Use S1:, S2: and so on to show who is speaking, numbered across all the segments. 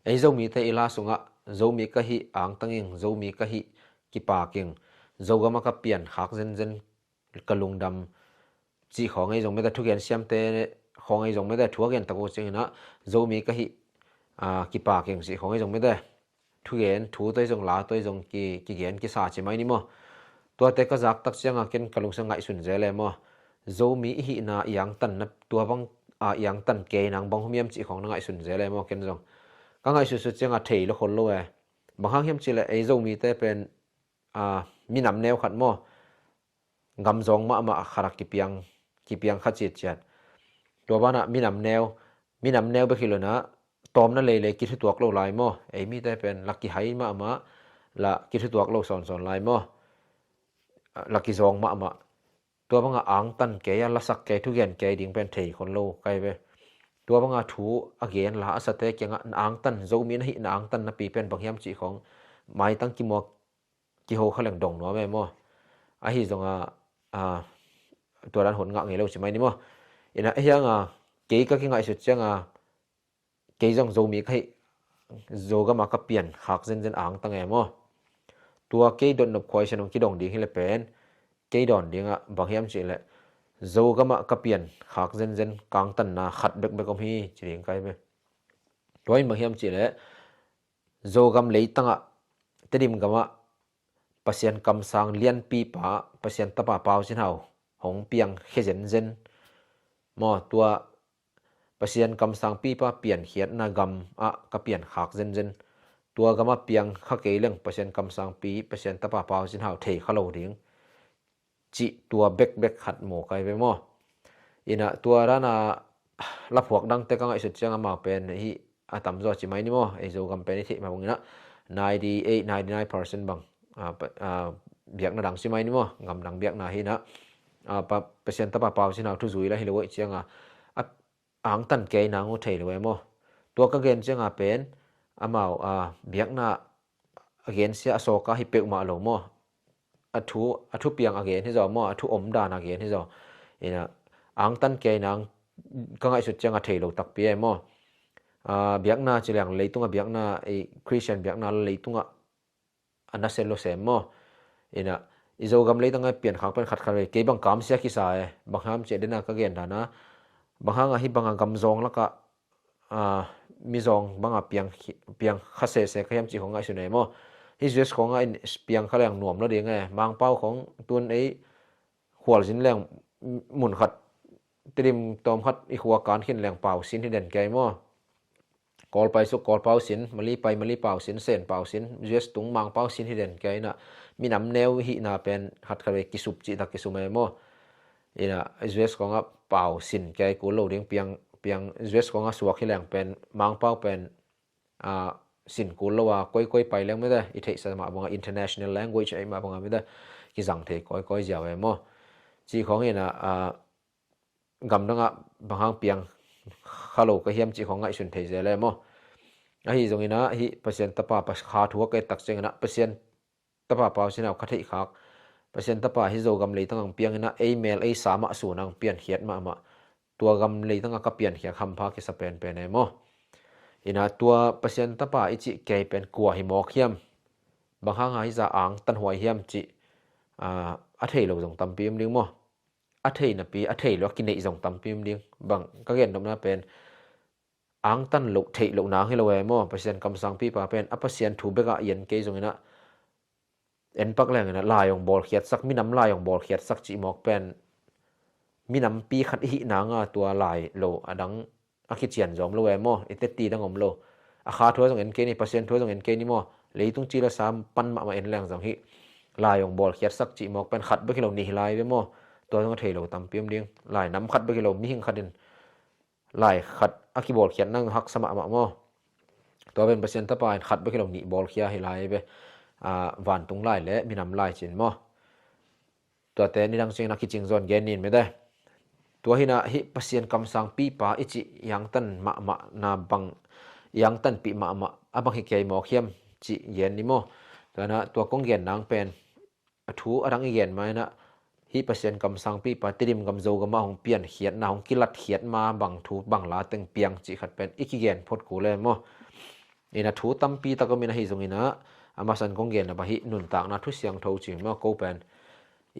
S1: ei zomi te ila sunga zomi ka hi ang tanging zomi ka hi ki pa king zogama ka pian khak zen zen kalungdam chi khongai jong me da thugen siam te khongai jong me da thuagen tako chengina zomi ka hi ki pa king si khongai jong me da thugen thu toi jong la toi jong ki gen ki sa chi mai ni mo to te ka jak tak changa ken kalung sa ngai sun jele mo zomi hi na yang tan na tua bang yang tan ke nang bang humiam chi khong na ngai sun jele mo ken jong ka ngai su su changa thei lo khol lo e bang hang hiam chi le ei zomi te pen mi nam neu khat mo ngam jong ma kharak ki piang kha chi chat to bana mi nam neu be khilona tom na le ki thu tuak lo lai mo ei mi te pen lucky hai ma la ki thu tuak lo son lai mo lucky jong ma to banga ang tan ke ya la sak ke thu gen ke ding pen thei khon lo kai be to banga thu again la asate ke nga ang tan zo mi na hi na ang tan na pi pen bang hiam chi khong mai tang ki mo ki ho khalang dong no me mo a hi zonga to ran hon nga nge lo chi mai ni mo ina hianga ke ka ki ngai su changa ke jong zo mi khai zo ga ma ka pian khak zen ang tang e mo tua ke don nop khoi senong ki dong ding hi le pen ke don dinga bang hiam chi le zo ga ma ka pian khak zen kang tan na khat bek bekom hi chiring kai me toy ma hiam chi le zo gam leitanga tedim gama pasien kam sang lian pi pa pasien tapa pau sin hau hong piang khezen zen mo tua pasien kam sang pi pa pian khiat na gam ka pian khak zen tua gama piang kha ke leng pasien kam sang pi pasien tapa pau sin hau thei khalo ding chi tua bek khat mo kai ve mo ina tua rana la phuak dang te ka ngai su changa ma pen hi atam zo chi mai ni mo ei zo gam pen thi ma bungina 99% bang biak na dang si mai ni mo ngam dang biak na hi na pa pasien tapa pau sin hau thu zui la hi lo changa ang tan ke na ngo thei lo mo tua ka gen changa pen amao biak na again sia asoka hi pek ma lo mo athu piang again hi zo mo athu om dan again hi zo ina ang tan ke nang ka ngai su changa thei lo tak pi mo biak na chilang leitunga biak na e christian biak na leitunga ana selo se mo ina izo gam leitanga pian khak pen khat khare ke bang kam sia ki sa e bang ham che dena ka gen dana bang hanga hi bang gam zong la ka mi zong banga piang khase se khayam chi khongai su nei mo hi jes khonga in piang khalang nuam lo ding e mang pau khong tun ei khwal jin leng mun khat trim tom khat i khwa kan khin leng pau sin hi den kai mo kol pai su kol pau sin mali pau sin sen pau sin jes tung mang pau sin hi den kai na mi nam neu hi na pen khat khare ki sup chi ta ki su me mo ina jes khonga pau sin kai ku lo ding piang jes khonga suak hi leng pen mang pau pen sin ku lo wa koi pai leng me da i thei sa ma bonga international language ai ma bonga me da ki jang the koi jaw e mo chi khong ina gam danga bang piang khalo ka hiam chi khong ngai sun thei zele mo a hi zong ina hi pasien tapa pas kha thuwa ke tak cheng na pasien tapa pau sin au khathei khak pasien tapa hi zo gam leitang piang ina email ei sama su nang pian hiat ma tua gam leitanga ka pian hiak ham pha ki sa pen e mo ina tua pasien tapa ichi ke pen kwa hi mok hiam bang hanga hi za ang tan huai hiam chi a thei lo jong tam pim ding mo a thei na pi a thei lo ki nei jong tam pim ding bang ka gen dom na pen ang tan lo thei lo na hi lo e mo pasien kam sang pi pa pen a pasien thu beka yen ke jong ina en pak leng na la yong bol khiat sak minam la yong bol khiat sak chi mok pen minam pi khat hi na nga tua lai lo adang akhi chian jom lo e mo ite ti dang om lo a kha tho jong en ke ni pasien tho jong en ke ni mo leitung chi la sam pan ma en lang jong hi la yong bol khiat sak chi mok pen khat be kilo ni lai be mo to jong thei lo tam pim ding lai nam khat be kilo mi hing khatin lai khat aki bol khiat nang hak sama ma mo to ben pasien ta pa khat be kilo ni bol khia hi lai be van tung lai le minam lai chin mo to te ni dang ching na ki ching zon gen nin me da tua hina hi pasien kam sang pi pa ichi yang tan ma na bang yang tan pi ma abang hi ke mo khiam chi yen ni mo tana tua kong gen nang pen athu arang yen mai na hi pasien kam sang pi pa tirim gam zo gama hong pian khiat na hong kilat khiat ma bang thu bang la teng piang chi khat pen iki gen phot ku le mo ina thu tampi takomina hi zongina amasan konggen na bahi nun tak na thu siang tho chi ma ko pen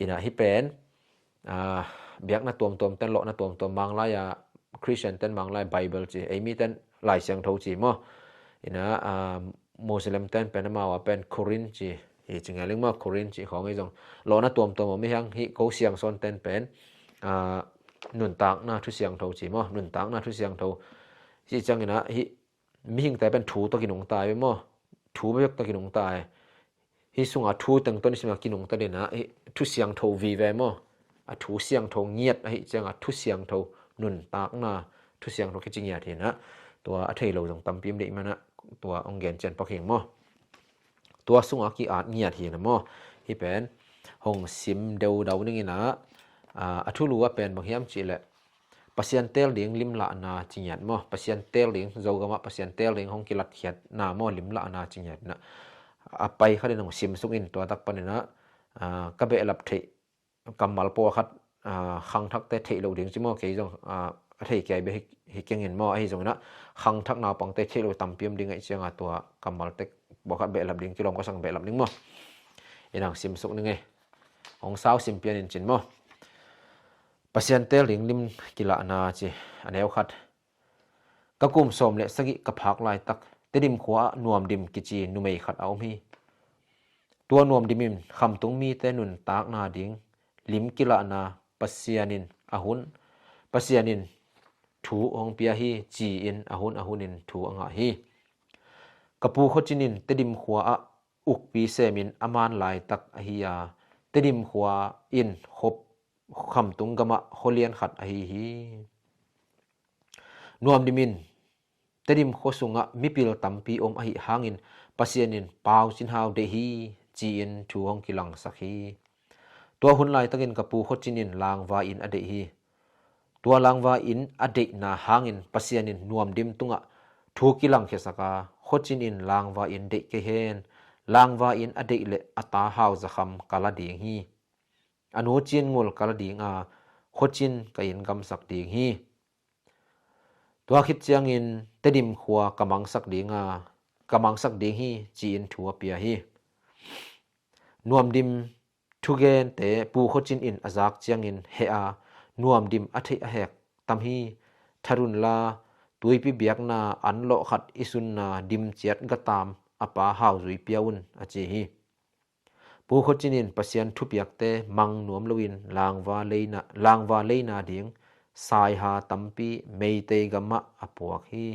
S1: ina hi pen biak na tom ten lo na tom mangla ya Christian ten manglai Bible chi emi ten lai siang tho chi mo ina Muslim ten pen ma wa pen Korin chi hi chingaling ma Korin chi khong ei jong lo na tom mi hang hi ko siang son ten pen nun tak na thu siang tho chi mo nun tak na thu siang tho chi changina hi mi hing tai pen thu to kinung tai mo thu bek to kinung tai hi sunga thu tang ton sima kinung ta de na hi thu siang tho vi ve mo thu siang tho ngiat hi changa thu siang tho nun tak na thu siang tho ki chingya the na ตัวอเทโลจงตำพิมได้มานะตัวองเกนเจนปักเฮงมอตัวสุงอากีอาดเงียทีนะมอที่เป็นหงซิมเดวดาวนึงนะอทุลูว่าเป็นบางยามจีแหละปัสยันเตลเลียงลิมละนาจิญญ์มอปัสยันเตลเลียงโจกะมะปัสยันเตลเลียงหงกิลัดเขียดนามอลิมละนาจิญญ์นะไปเขาได้หงซิมสุกินตัวตักปะนี่นะกะเบลับเทกัมมัลโปคัดขังทักแต่เทโลเลียงจิมอเกยจงอเทแกเบฮิเกงเห็นมอไอ้จงนะขังทักนาปังเตเทโลตำเปียมดิงไอ้เจียงตัวกัมมัลเตบอกคัดเบลับดิงกิลอมก็สั่งเบลับดิงมออีนังซิมสุกนึงไงของสาวซิมเปียนจินมอปัสยันเตลลิงลิมกิลานาจีอันเอวขัดกะกุมสมเลสกิกะพักลายตักเตดิมขวานวมดิมกิจีนุเมยขัดเอามีตัวนวมดิมิมคำตุงมีเตนุนตากนาดิงลิมกิลานาปัสยันินอาหุนปัสยันินถูองเปียฮีจีอินอาหุนนินถูองะฮีกะปูขจินินเตดิมขวาอุกปีเซมินอามานลายตักอหิยาเตดิมขวาอินขบคำตุงกะมะโคเลียนขัดอหิฮีนวมดิมินเตดิมโคสุงะมิปิลตัมปีอมอหิหางินปัสยันินปาวสินฮาวเดฮีจีอินถูองกิลังสักฮีตัวหุนลายตักินกะปูขจินินลางวาอินอเดฮีตัวลางวาอินอเดนาหางินปัสยันินนวมดิมตุงะถูกิลังเคสกาขจินินลางวาอินเดเกเฮนลางวาอินอเดเลอตาฮาวซะคัมกะลาดีงฮีอนุจินงุลกะลาดีงาขจินกะอินกำสักดีงฮีตัวคิดเจียงอินเตดิมขัวกะมังสักดีงากะมังสักดีงฮีจีอินทัวเปียฮีนวมดิมทุเกนเตปูขจินอินอาจากเจียงอินเฮอานวมดิมอเทอแหกตัมฮีทารุนลาตุยปิเบียกนาอันโลขัดอิสุนนาดิมเจียดกะตามอปาฮาวซุยเปียวุนอจีฮีปูขจินินปัสยันทุเปียกเตมังนวมลวินลางวาเลนาดิงสายหาตัมปีเมเตกะมะอปวกฮี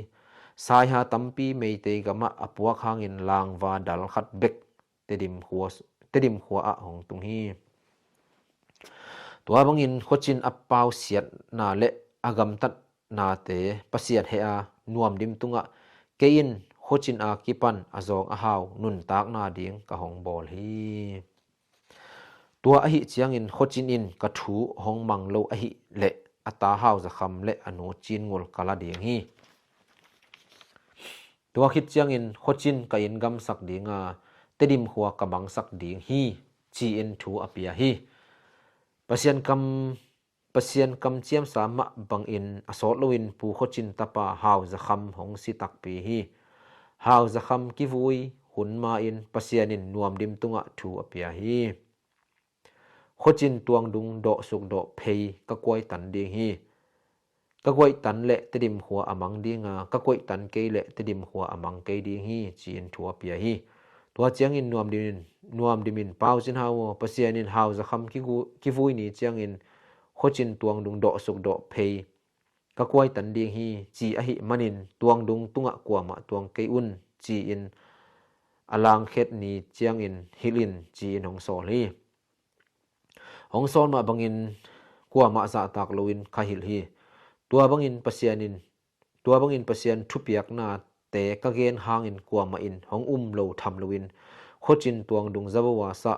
S1: สายหาตัมปีเมเตกะมะอปวกหางินลางวาดัลขัดเบกเตดิมขัวอะหงตุงฮีตัวบังอินขจินอปาวเสียดนาเลอากำตัดนาเตปัสยันเฮอานวมดิมตุงะเกอินขจินอากิปันอจองอาหาวนุนตากนาดิงกะหงบอลฮีตัวอหิเจียงอินขจินอินกะถูหงมังโลอหิเลอตาหาวจะคำเลอนุจินงุลกะลาดิงฮีตัวคิดเจียงอินขจินกะอินกำสักดิงาเตดิมขัวกะบังสักดิงฮีจีอินถูอเปียฮีปัสยันกำเจียมสามะบังอินอสอลวินปูขจินตะปาหาวจะคำหงสิตักปีฮีหาวจะคำกิวุยหุนมาอินปัสยันินนวมดิมตุงะถูอเปียฮีขจินตวงดุงโดสุกโดเพยกะกวยตันดิงฮีกะกวยตันเลเตดิมขัวอมังดิงากะกวยตันเกเลเตดิมขัวอมังเกดิงฮีจีนถูอเปียฮีตัวเจียงอินนวมดิมินเป้าสินฮาวปัสยันินหาวจะคำกิวุยนี่เจียงอินขจินตวงดุงโดสุกโดเพยกะกวยตันดิงฮีจีอหิมันินตวงดุงตุงะกวมะตวงเกอุนจีอินอลางเข็ดนีเจียงอินฮิลินจีอินหงโซลีหงโซลมาบังอินกวมะซาตากโลอินคาฮิลฮีตัวบังอินปัสยันทุเปียกนาเตกะเกนหางอินกวมะอินหงโลทำโลอินขจินตวงดุงซะบวาสะ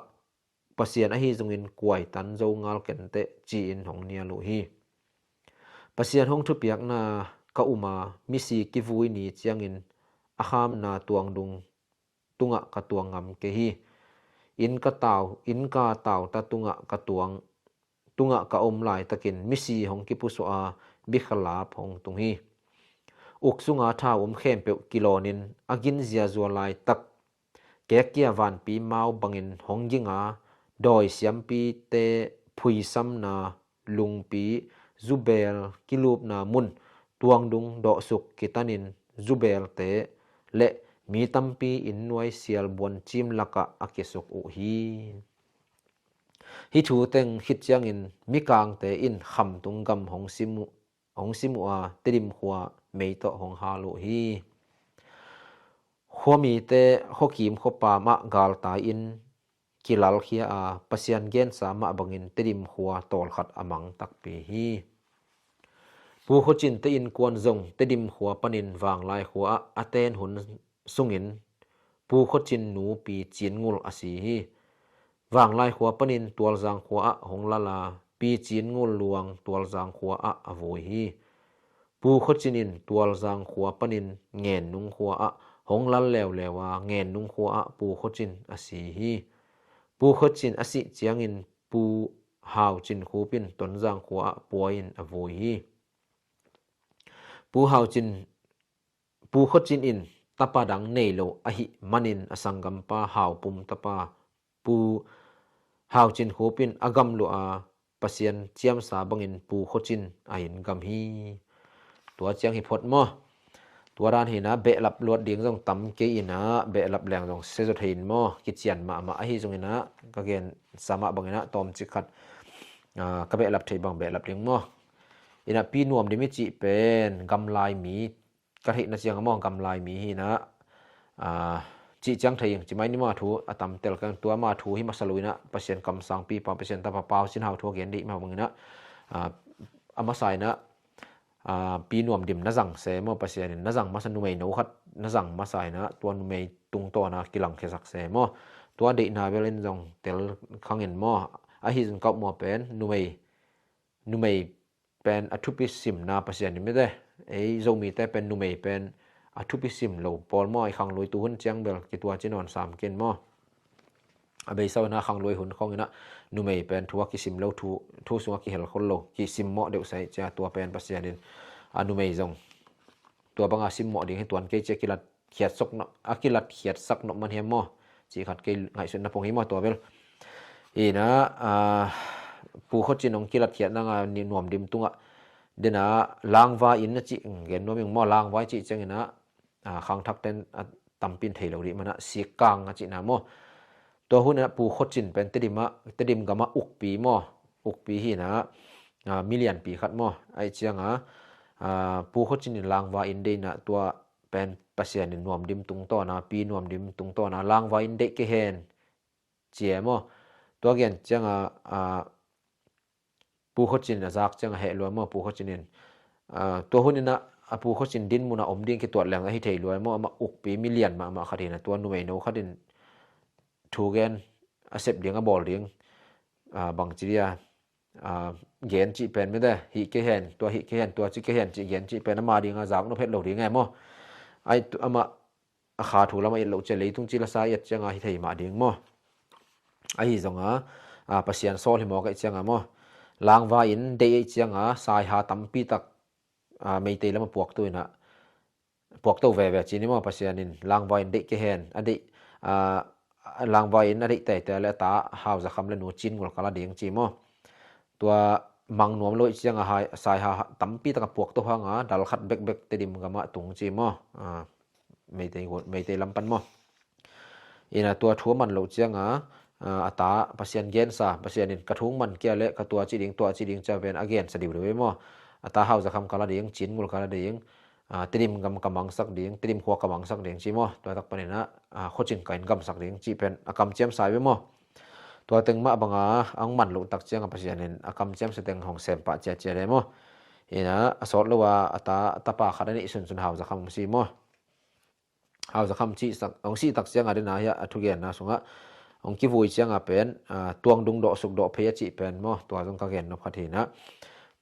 S1: ปัสยันอหิจงอินกวยตันโจงาลเกนเตจีอินหงเนียโลฮีปัสยันหงทุเปียกนากะอุมามิซีกิวุยนีเจียงอินอาคามนาตวงดุงตุงะกะตวงงำเกฮีอินกะตาวตะตุงะกะตวงตุงะกะอมลายตะกินมิซีหงกิปุสอาบิขลาพหงตุงฮี อุกสุงาทาเข้มเปกิโลนินอากินเสียจัวลายตักแกเกียวันปีเมาบังอินหงยิงาดอยเสียมปีเตพุยซัมนาลุงปีจูเบลกิลูปนามุนตวงดุงดอกสุกกิตันินจูเบลเตและมีตัมปีอินนวยเสียลบวนจิมลักะอากิสุกอุฮีฮิทูเต็งฮิตจังอินมิกางเตอินคำตุงกำหงซิมุอาเตดิมหัวเมยโตหงฮาลุฮีหัวมีเตฮกิมขปามะกาลตาอินกิลลเฮียอาปะเซียนเกนสามะบังอินเตดิมหัวตอลขัดอมังตักปีฮีปูขจินเตอินกวนซงเตดิมหัวปนินวางลายหัวอาเตนหุนสุงินปูขจินหนูปีจีนงูลอสีฮีวางลายหัวปนินตัวจางหัวหงลาลาปีจีนงูลวงตัวจางหัวอโวยฮีปูขจินินตัวจางหัวปนินเงนนุงหัวหงลันเลวเลวาเงนนุงหัวปูขจินอสีฮีปูขจินอสิเจียงอินปูหาวจินคูปินตนจางหัวปวยอินอโวยฮีปูหาวจินปูขจินอินตปาดังเนโลอหิมันินอสังกัมปาหาวปุมตปาปูหาวจินคูปินอกัมลุอาปะเซียนเจียมสาบังอินปูขจินอายินกัมฮีตัวเจียงหิพดมอตัวด้านหินะเบะลับลวดเดียงจงตำเกอินะเบะลับแรงจงเซจหินมอกิเจียนมาอหิจงหินะกะเกนสามะบังหินะตอมจิขัดกะเบะลับไทบังเบะลับเดียงมออินะปีนวมดิมิจิเป็นกำลายมีกะหินะเจียงมอกำลายมีหินะจิจังไทยจิไม่นี่มาถูอตำเตลกันตัวมาถูหิมาสลุยนะเปอร์เซ็นต์กำสังปีปาเปอร์เซ็นต์ตะปะเปาสินหาวทัวเกนดิมาบังหินะอามาใส่นะปีนวมดิมนะจังเสมอปะเสียนนะจังมาสนุเมโนคัดนะจังมาใส่นะตัวนุเมตุงตัวนะกิลังเคสักเสมอตัวเดนาเวลินจงเตลขังเห็นมออะฮิจงกับมอเป็นนุเมเป็นอทุปิสิมนาปะเสียนไม่ได้ไอ้จงมีแต่เป็นนุเมเป็นอทุปิสิมโลปอลมอไอ้ขังลอยตุหุนเจียงเบลกิตัวจีนอน3เกนมออเบยเซานะขังลอยหุนของนะนุเมเป็นทัวกิสิมโลทูสัวกิเฮลคนโลกิสิมมอเดวใส่จะตัวเป็นปะเสียนอนุเมยจงตัวบางอาซิมมอดิให้ตัวเกจกิลัดเขียดซกเนาะอากิลัดเขียดสักเนาะมันเฮมอจีขัดเกไงสุนนะพงหิมอตัวเบลอีนะปูขจินองกิลัดเขียดนางนี่นวมดิมตุงะเดนะลางวาอินนะจิเห็นนวมยงมอลางวาจิจังนะขังทักเต็นตํปินเทลดิมันนะสีกางจินะมอตัวหุ่นนะปูขจินเป็นเตดิมกะมาอุกปีมออุกปีหินะมิเลียนปีขัดมอไอเจียงปูขจินลางวาอินเดนะตัวเป็นปะเสียนนวมดิมตุงต้อนะปีนวมดิมตุงต้อนะลางวาอินเดเกเฮนเจียมอตัวเกนเจียงปูขจินนะซักเจียงเฮลวยมอปูขจินตัวหุ่นนะปูขจินดินมุนะอมดินกิตัวแรงให้เทลวยมอมาอุกปีมิเลียนมาขัดนะตัวนุเมโนขัดินทูเกนเซปเดียงบอลเดียงบางจีเรียเย็นจีเป็นไม่ได้ฮิเกเฮนตัวฮิเกเฮนตัวจิเกเฮนจีเย็นจีเป็นมาดีงาจากนเพชรโหลดีไงมั้งไอตัวมาขาถูแล้วมาเอโหลเจเลยตุ้งจีละสายจังไงที่มาดีมั้งไอจังปัสยานโซลหิมอกไอจังมั้งลางวาอินเดย์จังสายหาตั้มปีตักไม่เตะแล้วมาปวกตัวนะปวกตัวเวจีนี่มั้งปัสยานินลางวาอินเดเกเฮนอันเดลางวาอินอันเดแต่ละตาหาวจะคำเล่นหนูจินกุลกาลาเดียงจีมั้งตัวมังนวมโลยเสียงหายสายหาตั้มปีตะกับพวกตัวหางดัลขัดเบกเตดิมกะมะตุงจีมอไม่เตลำปันมออินะตัวทัวมันโลเสียงอัตาปะเซียนเกนซาปะเซียนินกระทุงมันเกียเละกะตัวจีดิงจะเป็นอเกนสดิวเลยมออัตาเฮาจะคำกาลาเดียงจินกุลกาลาเดียงเตดิมกำมังสักเดียงเตดิมหัวกำมังสักเดียงจีมอตัวตักปนินะโคจินกันกำสักเดียงจีเป็นอกำเจียมสายไว้มอตัวตึงมาบังอังมันลุตักเจียงกับปะเซียนินอากำเจียมแสดงของเซมปะเจเลยมออินะสอดเลยว่าอัตาตะปาขัดนี่สุนหาวจะคำซีมอหาวจะคำจีสักองซีตักเจียงอะไรนะฮะทุกอย่างนะสงะองกิวุยเจียงเป็นตวงดุงดอกสุกดอกเพยจีเป็นมอตัวตรงกางเกนนพัทธินะ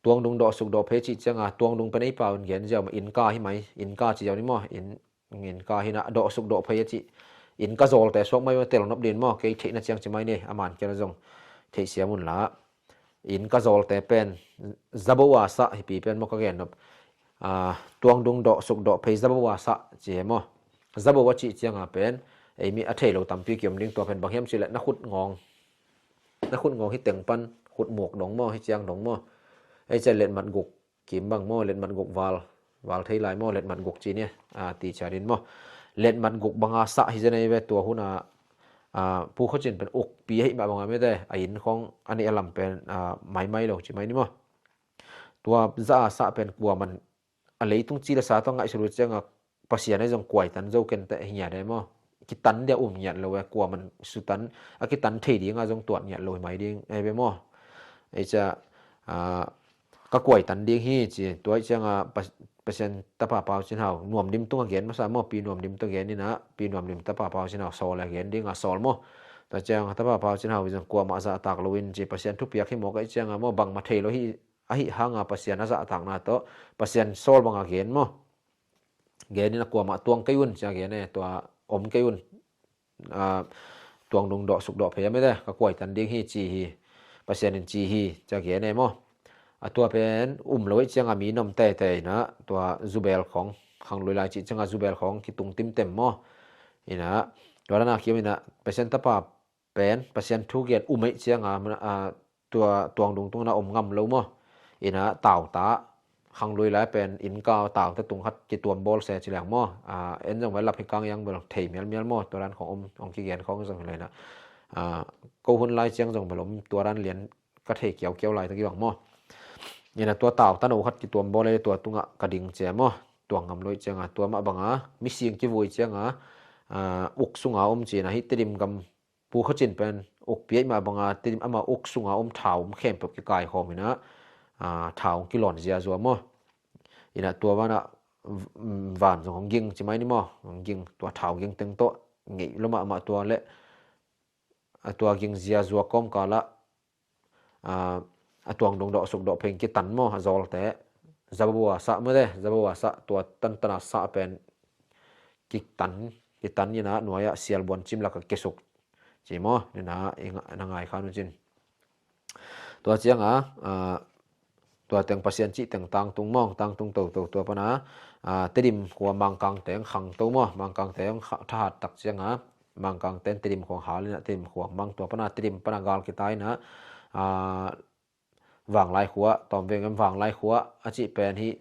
S1: ตวงดุงดอกสุกดอกเพยจีเจียงตวงดุงเป็นไอ้เปล่าเห็นเจ้าอินกาให้ไหมอินกาจีเจ้านี่มออินกาให้นะดอกสุกดอกเพยจีอินกาโซลแต่สวกไม่ว่าเตลนับดินมอเกยเทนะเจียงจะไม่เนี่ยอามันเกลจงเทเสียมุนละอินกาโซลแต่เป็นซับวาสะให้ปีเป็นมอกางเกนนบ ตวงดุงดอกสุกดอกเพซับวาสะเจมอซับวาจิเจียงเป็นไอ้มีอัฐเโลตัมปีเกี่ยมลิงตัวเป็นบางเฮียมสิและนักขุดงองที่เต็งปันขุดหมวกดงมอให้เจียงดงมอไอ้จะเล่นมันกุกกิมบางมอเล่นมันกุกวาลไทยหลายมอเล่นมันกุกจีเนี่ยตีชาดินมอเล่นมันกุกบางอาสะที่จะในเวตัวหุ่นผู้เขาจินเป็นอกปีให้บางไม่ได้ไอ้หินของอันนี้อลัมเป็นไม้หรอกใช่ไหมนี่มอตัวจะอาสะเป็นกลัวมันอะไรต้องจีละสาต้องไงสรุปจังภาษาในจงกวยตันเจ้าเกันแต่เหียได้มอกิตันเดียวเหียเลยกลัวมันสุตันกิตันเทดีงาจงตรวจเหียเลยไหมดีไอ้ไปมอไอ้จะก็กวยตันดีฮีจีตัวจังภาษาตะปาเปาชินเฮาหน่วมดิมตุ้งเกนมาซามอปีหน่วมดิมตุ้งเกนนี่นะปีหน่วมดิมตะปาเปาชินเฮาโซลเกนดีงาโซลมอแต่จังตะปาเปาชินเฮาจงกลัวมาซาตากลวินจีภาษาทุกเปียกให้หมอก็จังมอบังมาเทโลฮีหางภาษานะซะตากนาโตภาษาโซลบังเกนมอเกนนี่นะกลัวมาตวงกยุนจังเกนเนี่ยตัวอมกยุนตวงดุงดอกสุกดอกเพยไม่ได้ก็กวยตันดีฮีจีฮีภาษานินจีฮีจังเกนเนี่ยมอตัวเป็นเลยจังมีนมแต่นะตัวซูเบลของขังลุยลายจิจังซูเบลของที่ตุงติมเต็มมอนี่นะตัวนั้นคิดว่านะเปอร์เซ็นต์ตะปาเป็นเปอร์เซ็นต์ทุกเกียรไม่จังตัวตวงดุงตรงนั้นงำแล้วมอนี่นะเต่าตาขังลุยลายเป็นอินกาวเต่าตะตุงฮัดจิตวนบอลเสียจิแหลงมอเอ็นจังไว้รับให้กลางยังเบลเทมียลมอตัวนั้นของกิเกียรของจังเลยนะกูหุ่นลายจังจังเบลตัวนั้นเหรียญก็เทเกี่ยวลายตะกี้บังมอนี่นะตัวเต่าตันโอคัดที่ตัวบอลเลยตัวตุงกระดิ่งเจียมตัวงำลอยเจียงตัวมาบังมิเสียงที่วุ้ยเจียงอุกสุงจีนะฮิตดิมกำปูเขาจินเป็นอุกเปียมาบังติดิมมาอุกสุงเท้าเข้มปกกายหอมนะเท้ากิโลนเจียจัวมนี่นะตัวว่านะหวานของยิงใช่ไหมนี่มของยิงตัวเท้ายิงตึงโตงี้แล้วมาตัวเละตัวยิงเจียจัวก้มกาละตวงดงดอกสุกดอกเพลงกิตันมอจอลแต่จับบัวสะเมื่อได้จับบัวสะตัวตันตนาสะเป็นกิตันนี่นะหน่วยเสียลบอลจิมลักเกสุกจีมอนี่นะนางไงข้านุจินตัวเจียงตัวเตียงภาษาจีเตียงตังตุงมองตังตุงตัวปนะติดิมหัวมังกังเตียงขังตัวมอมังกังเตียงทหารตักเจียงมังกังเตียงติดิมของหาเลยนะติดิมหัวมังตัวปนะติดิมปนะกาลกิตายนะวางลายหัวตอมเวงวางลายหัวอาจิเป็นที่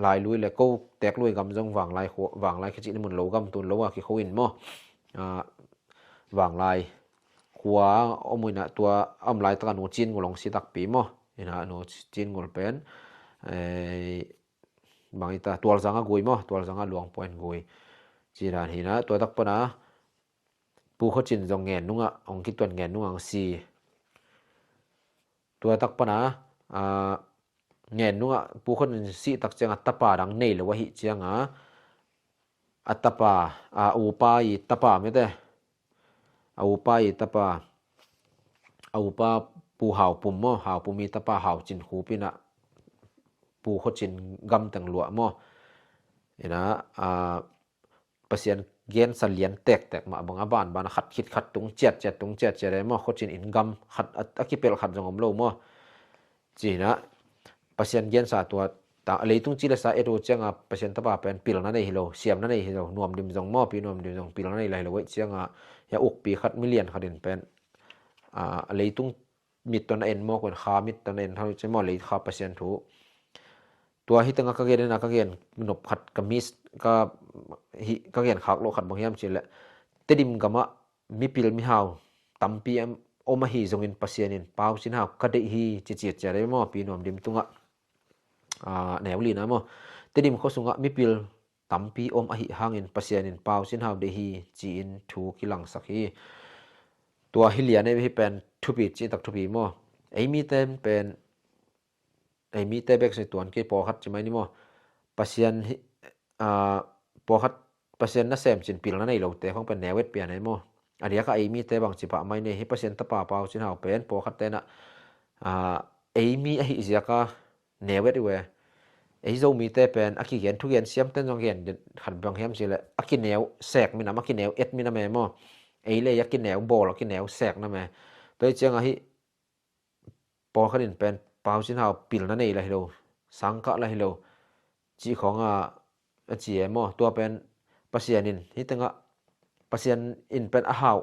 S1: ลายลุยเลยก็แตกลุยกำจงวางลายหัววางลายขจินี่มันโลกำตุนโลว่าขี้เขาอินมั้วางลายหัวอมุยนะตัวอ้อมลายตะกันหนูจีนกูลองสิตักปีมั้นี่นะหนูจีนกูเป็นบางอีตาตัวสังกุยมั้ตัวสังหลวงปอยกุยจีนนี่นะตัวตักปนะปูเขาจีนจงเงินนุ่งองคิดตัวเงินนุ่งสีตัวตักปนะเงินนุ่งผู้คนสิตักเจียงอัตปาดังเนลวะหิเจียงอัตปาอุปาอิตปาไม่ได้อุปาอิตปาอุปาผู้หาวปุ่มมอหาวปุ่มมีตปาหาวจินหูปีนะผู้คนจินกำตังหลวมอนี่นะเปอร์เซ็นต์เกณฑ์สันเลียนแตกมาบางบ้านขัดตุงเจ็ดได้มอคนจินอินกำขัดอักเปลขัดจงอมโลมอจีนะเปอร์เซ็นต์เกณฑ์สาตัวตาอะไรตุงจีละสาเอโรเจียงเปอร์เซ็นต์ตปาเป็นปีละนั่นเองฮิโลเสียมนั่นเองฮิโลนวมดิมจงมอปีนวมดิมจงปีละนั่นเองเลยเจียงยาอกปีขัดมิเลียนขัดเด่นเป็นอะไรตุงมิดตัวนั้นเอ็นมอกเป็นขามิดตัวนั้นเอ็นเท่าจะมอเลยขาเปอร์เซ็นต์ถูตัวฮิตังก็เกณฑ์นะก็เกณฑ์มันหนบขัดกับมิสก็เกณฑ์ขัดโลขัดบางอย่างจีละเตดิมกับมะมีปีลมีหาวตั้มปีโอมาฮีจงอินเปอร์เซ็นต์เปล่าสินหาวก็ได้ฮีจีจะได้มอปีนวมดิมตุงแนวลีนะมอเตดิมเขาสุงมีปีลตั้มปีโอมาฮีหางอินเปอร์เซ็นต์เปล่าสินหาวได้ฮีจีอินถูกิลังสักฮีตัวฮิเลียเนี่ยเป็นทุบีจีตักทุบีมอไอมีเต็มเป็นไอมีเตเบกในตัวนี้ปอคัดใช่ไหมนี่มอเปอร์เซ็นต์ปอคัดเปอร์เซ็นต์น่าเสมจินปีละในโลกแต่ของเป็นแนวเวทเปียไหนมออันนี้ก็ไอมีเตบางจิปะไม่เนี่ยให้เปอร์เซ็นต์ตะปาเปล่าสินหาวเป็นปอคัดแต่นะไอมีไอเสียก็แนวเวทด้วยไอโซมีเตเป็นอักขิเขียนทุกเขียนเสียมเต้นจงเขียนขัดบางเขียนสิเลยอักขิแนวแสกมีน้ำอักขิแนวเอ็ดมีน้ำแม่มอไอเลยยักกินแนวบอลกินแนวแสกนะแม่โดยเจียงฮิปอขัดินเป็นเปล่าสินหาวปีละนั่นเองเลยโลสังกัดเลยโล จีของจีเอมตัวเป็นปัสยานินที่ตั้งปัสยานอินเป็นอาหาว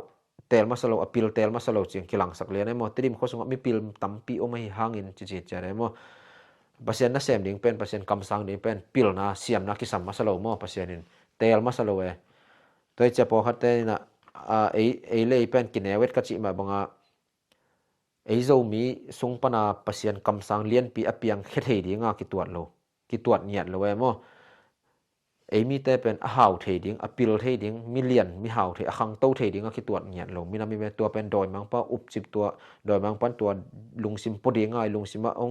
S1: เตลมาสโลอปิลเตลมาสโลจิงกิลังสักเลียนมติดิมโคสงมีปิลตัมปีโอไม่ห่างอินจีเจเรมปัสยานน่ะเซมดิงเป็นปัสยานกำสังดิงเป็นปิลนะเสียมนะกิสัมมาสโลปัสยานินเตลมาสโลตัวจะพอคัดเตนะเอเลยเป็นกินเอเวทกัจิมาบังไอโซมีสุงปนาปัสยานกำสังเลียนปีอเปียงเฮ็ดให้ดีงากิตวดโลกิตวดเนียดโลมไอมีแต่เป็นหาวเทดิงอปิลเทดิงมิเลียนมีหาวเทอคังโตเทดิงก็คิดตัวเงียดลงมีนามีตัวเป็นดอยมังปะอุบจิบตัวดอยมังปันตัวลุงซิมปดีง่ายลุงซิมอง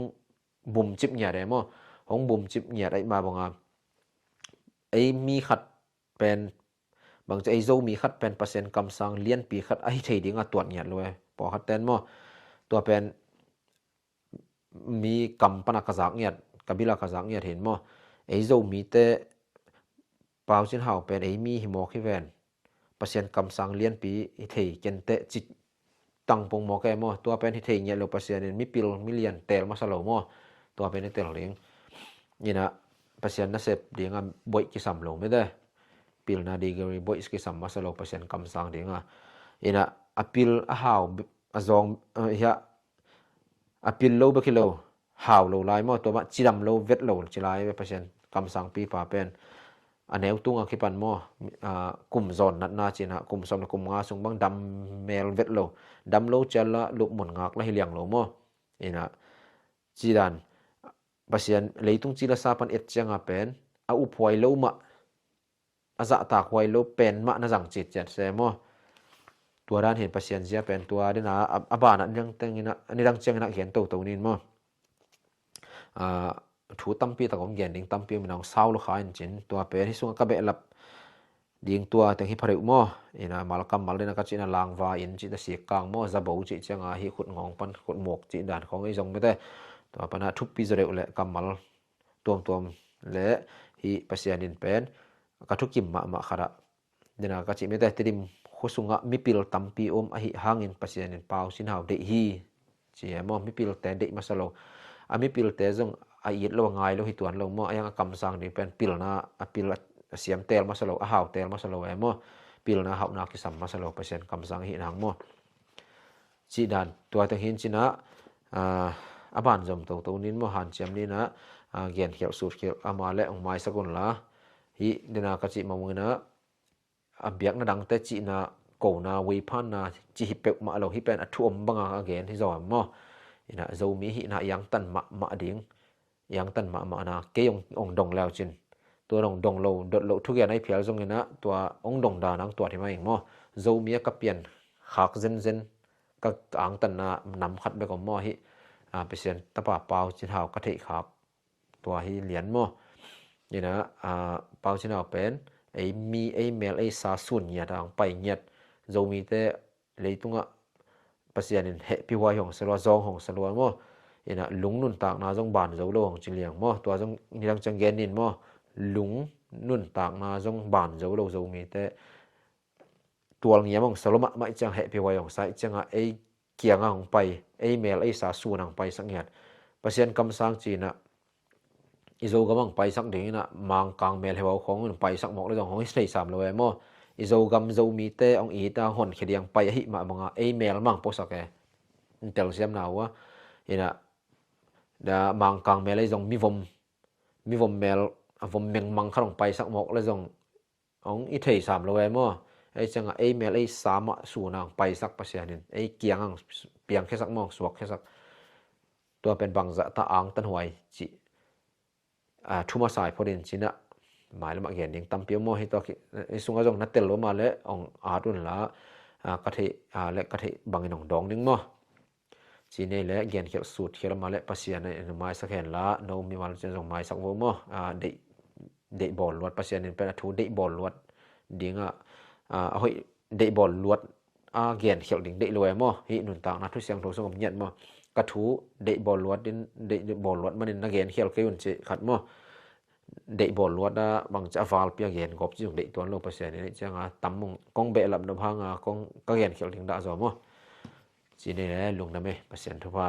S1: บุ่มจิบเงียดได้มั้ของบุ่มจิบเงียดไอมาบ่งไอมีขัดเป็นบางจะไอโซมีขัดเป็นเปอร์เซ็นต์กำสังเลียนปีขัดไอเทดิงตัวเงียดเลยปอขัดเต้นมั้ตัวเป็นมีกำปนักกะจักเงียดกะบิลากะจักเงียดเห็นมั้ไอโซมีแต่ปาวสินเฮาเป็นไอมีหิมอกฮิแวนเปอร์เซ็นต์กำสังเลียนปีเทเกนเตจิตตังปงหมอแกมอตัวเป็นเทเงียโลเปอร์เซ็นต์มีปิลมิเลียนเตลมาสโลมอตัวเป็นเตลเลียงนี่นะเปอร์เซ็นต์น่ะเสพเดียงบ่อยกิสัมโลไม่ได้ปิลนาดีกรีบ่อยกิสัมมาสโลเปอร์เซ็นต์กำสังเดียงนี่นะอปิลอะฮาวอะซองยะอปิลโลบะกิโลฮาวโลไลมอตัวมาจิดัมโลเวทโลจิไลเปอร์เซ็นต์กำสังปีปาเป็นอันแนวตุงคิปันมอกลุ่มซอนนัดนาจินะกลุ่มซอนกลุ่มงาสุงบังดำเมลเวทโลดำโลเจละลุกหมุนงากละให้เลียงโลมอนี่นะจีดันปัสยันเลยตุงจีละซาปันเอ็ดจังเป็นอุปวยโลมะอาจะตากวยโลเป็นมะนะจังจิตเจ็ดเซมอตัวด้านเห็นปัสยันเสียเป็นตัวเดนะอบานะยังตังนะอันนี้ดังจังนะเขียนตัวนี้มอถูตั้มปีตะกงเย็นดิงตั้มปีมันเอาเศร้าลูกค้าจริงตัวเป็นที่ส่งกระเบะหลับดิงตัวแต่ที่พริวมั่วอินะมาลกัมมาเลยนะก็จีน่าลางวาอินจีน่าเสียกลางมั่วจะบูจีจังอาฮิขุดงงปันขุดหมวกจีด่านของไอ้จงไม่ได้ตัวปัญหาทุบปีจะเร็วเลยกัมมาลตัวและฮิปัสยานินเป็นก็ทุกกิมมาขระเดี๋ยวนะก็จีไม่ได้ติดขุสุงะมีปิลตั้มปีอาฮิหางอินปัสยานินเปล่าสินหาวเดฮีจีมั่วมีปิลแต่เดมาสโลมีปิลแต่จงไอ้ยิดโลง่ายโลหิตวนโลมั่วยังกำสังนี่เป็นปิลนะปิลเสียมเตลมาสโลหาวเตลมาสโลมั่วปิลนะหาวนาคิสัมมาสโลเปอร์เซ็นต์กำสังหินหางมั่วจีดันตัวแต่หินจีนะบานจมตัวนี้มั่วหันเจียมนี่นะเกียนเขียวสูตรเขียวมาเละองไม้สกุลละฮิเดนากจิมามือนะเบียกนะดังแต่จีนะโกนะวิพันนะจีฮิเปกมาโลฮิเป็นทุ่มบังอาเกนที่จอมมั่วอินะโจมีหินะยังตันมาดิ่งยังตันมานะเกยองดงแล้วจินตัวดงโลดดโลทุกอย่างในเพียรจงนะตัวองดงดานังตัวที่มาเองมั่วโจมีก็เปลี่ยนขักเซนก็อังตันนะนำคัดไปกับมั่วฮิเปอร์เซ็นต์ตะปาเปาจินหาวกะทิขับตัวฮิเหรียญมั่วนี่นะเปาจินหาวเป็นไอมีไอเมลไอซาสุนเงียดางไปเงียดโจมีแต่เลยตุงะปัสยานินเฮพิวายของสลัวซองของสลัวมั่วอินะลุงนุนตากนาจงบานโจโลของจิเลียงมั่วตัวจงนี่ดังจังเกนินมั่วลุงนุนตากนาจงบานโจโลโจมีแต่ตัวเงี้ยมองสลมะไม่จังเฮพิวายของไซจังไอเกียงของไปไอเมลไอสาสูนังไปสักเงียดปัสยันกำสังจีนะอิโจกำลังไปสักเดือนนะมังกางเมลเหวของไปสักหมอกเลยของใส่สามเลยมั่วอิโจกำโจมีแต่องอีตาหอนเขียงไปหิมาบังไอเมลมังโพสักแกเตลเสียมนาวะอินะดามังกางเมลไอจงมีวมเมลวมเมงมังขนมไปสักหมอกเลยจงองอีเทสามเลยมั่วไอจังไอเมลไอสามสูนางไปสักปัสยานินไอเกียงเปียงแค่สักมองสวกแค่สักตัวเป็นบังจะตาอ่างตันหวยจิทุมาสายพอดินจินะหมายละมาเขียนยังตั้มเปียวมั่วให้ตัวไอสุงอาจงนัดเตลมาเลยองอาดุนละกะทิและกะทิบังในหนองดองนึงมั่วจีนี่และเกียนเขียวสูตรเขียวมาและปัสยาในไม้สักแห่งละโนมีวันจะส่งไม้สักวัวมั่วเดบอลลวดปัสยานินเป็นทูเดบอลลวดดิ้งเฮ้ยเดบอลลวดเกียนเขียวดิ้งเดลวยมั่วฮินุนต่างนัดทุเสียงโทรสงบเงียบมั่วกระทูเดบอลลวดดินเดบอลลวดมันนักเกียนเขียวเกี่ยวจีขัดมั่วเดบอลลวดบางจะฟาลเปียเกียนกบจีงเดตัวโลปัสยานินจังตั้มมงกงเบลลำนพังกงก็เกียนเขียวดิ้งด่าจอมั่วจีนี่แหละลุงนะเมปัสยานทุพา